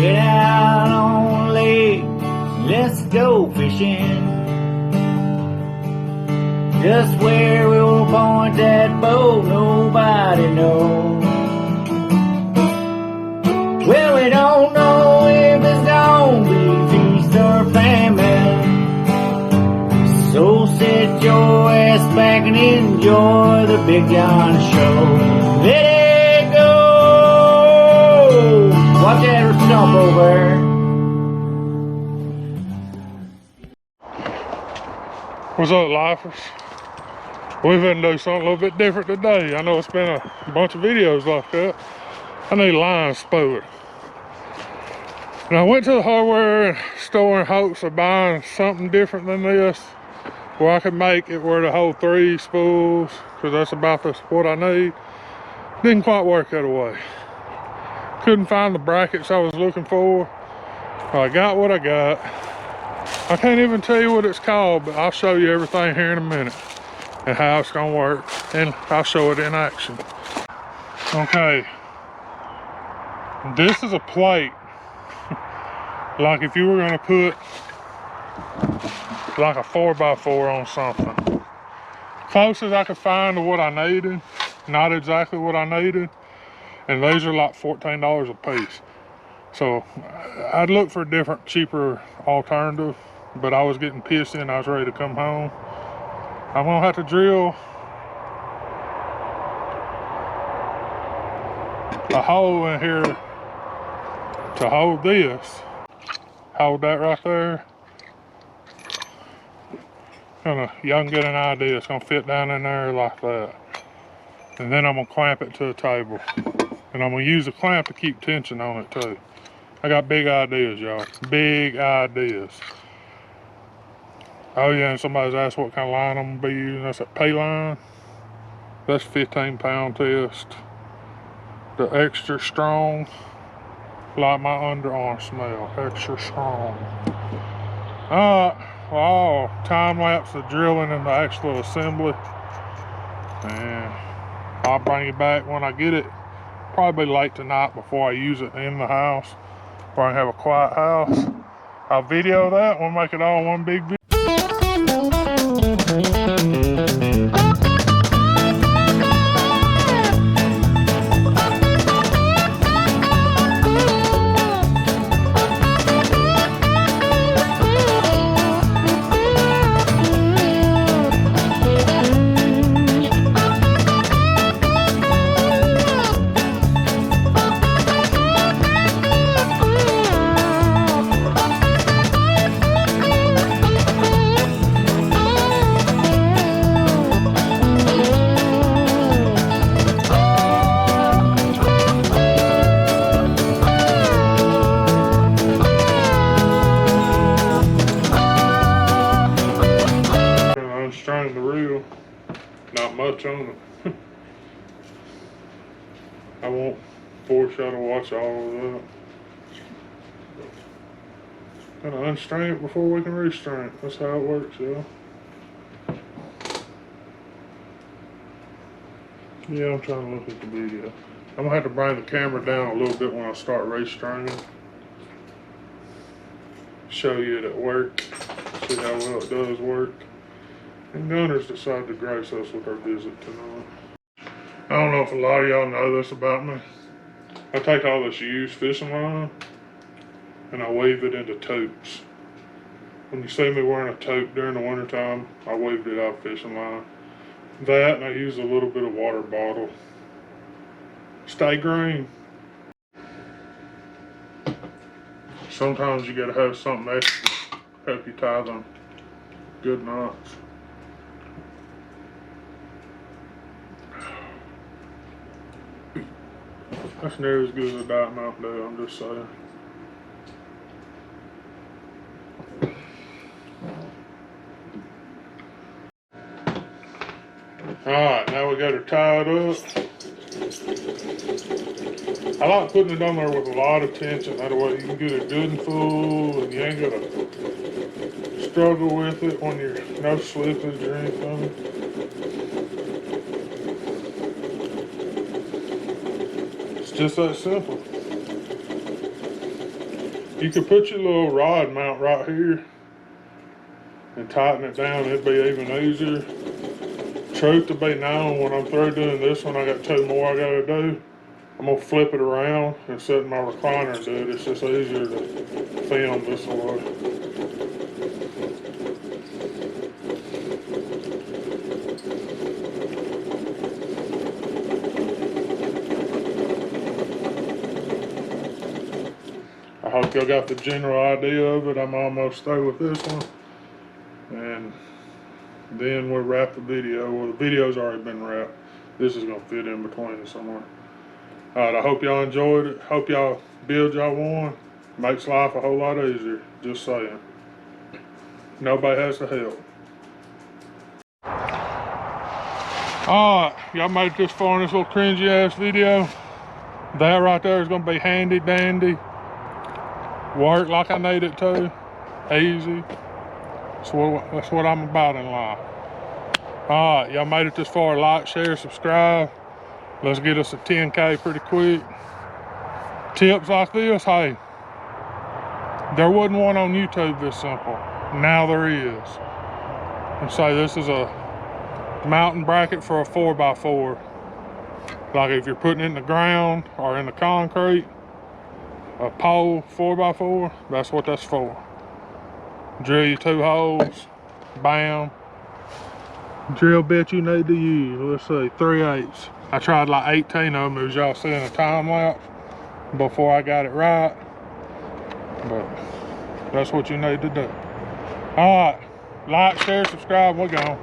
Get out on the lake, let's go fishing. Just where we'll point that boat, nobody knows. Well, we don't know if it's gonna be feast or famine. So sit your ass back and enjoy the Big John Show. Let it go! Watch that stump over. What's up, lifers? We're gonna do something a little bit different today. I know it's been a bunch of videos like that. I need Line Spooler. And I went to the hardware store in hopes of buying something different than this, where I could make it where the whole 3 spools, because that's about what I need. Didn't quite work that way. Couldn't find the brackets I was looking for. I got what I got. I can't even tell you what it's called, but I'll show you everything here in a minute and how it's gonna work, and I'll show it in action. Okay, this is a plate. Like if you were gonna put like a 4x4 on something. Closest I could find to what I needed, not exactly what I needed, and these are like $14 a piece. So I'd look for a different, cheaper alternative, but I was getting pissed and I was ready to come home. I'm gonna have to drill a hole in here to hold this. Hold that right there. Y'all can get an idea. It's gonna fit down in there like that. And then I'm gonna clamp it to the table. And I'm gonna use a clamp to keep tension on it too. I got big ideas, y'all. Big ideas. Oh yeah, and somebody's asked what kind of line I'm gonna be using. That's a pay line. That's 15-pound test. The extra strong, like my underarm smell, extra strong. Alright, well, time lapse the drilling and the actual assembly. And I'll bring you back when I get it. Probably late tonight before I use it in the house, where I have a quiet house. I'll video that, we'll make it all one big video. Unstrung the reel, not much on it. I won't force y'all to watch all of that. Gotta unstring it before we can restring it. That's how it works, y'all. Yeah, I'm trying to look at the video. I'm gonna have to bring the camera down a little bit when I start restringing. Show you it at work. See how well it does work. And Gunners decided to grace us with our visit tonight. I don't know if a lot of y'all know this about me. I take all this used fishing line and I weave it into totes. When you see me wearing a tote during the wintertime, I weaved it out of fishing line. That, and I use a little bit of water bottle. Stay green. Sometimes you gotta have something extra to help you tie them good knots. That's near as good as a dot knot do, I'm just saying. Alright, now we got her tied up. I like putting it on there with a lot of tension, that way you can get it good and full and you ain't gotta struggle with it when you're no slippage or anything. It's just that simple. You could put your little rod mount right here and tighten it down. It'd be even easier. Truth to be known, when I'm through doing this one, I got 2 more I gotta do. I'm gonna flip it around and sit in my recliner and do it. It's just easier to film this way. I hope y'all got the general idea of it. I'm almost through with this one. And then we'll wrap the video. Well, the video's already been wrapped. This is gonna fit in between somewhere. Alright, I hope y'all enjoyed it. Hope y'all build y'all one. Makes life a whole lot easier. Just saying. Nobody has to help. Alright, y'all made it this far in this little cringy ass video. That right there is gonna be handy dandy. Work like I need it to. Easy. That's what I'm about in life. Alright, y'all made it this far. Like, share, subscribe. Let's get us a 10K pretty quick. Tips like this, hey, there wasn't one on YouTube this simple. Now there is. And say this is a mounting bracket for a 4x4. Like if you're putting it in the ground or in the concrete, a pole 4x4, that's what that's for. Drill your 2 holes, bam. Drill bit you need to use, let's see, 3/8. I tried like 18 of them, as y'all see in the time lapse, before I got it right. But that's what you need to do. Alright, like, share, subscribe, we're gone.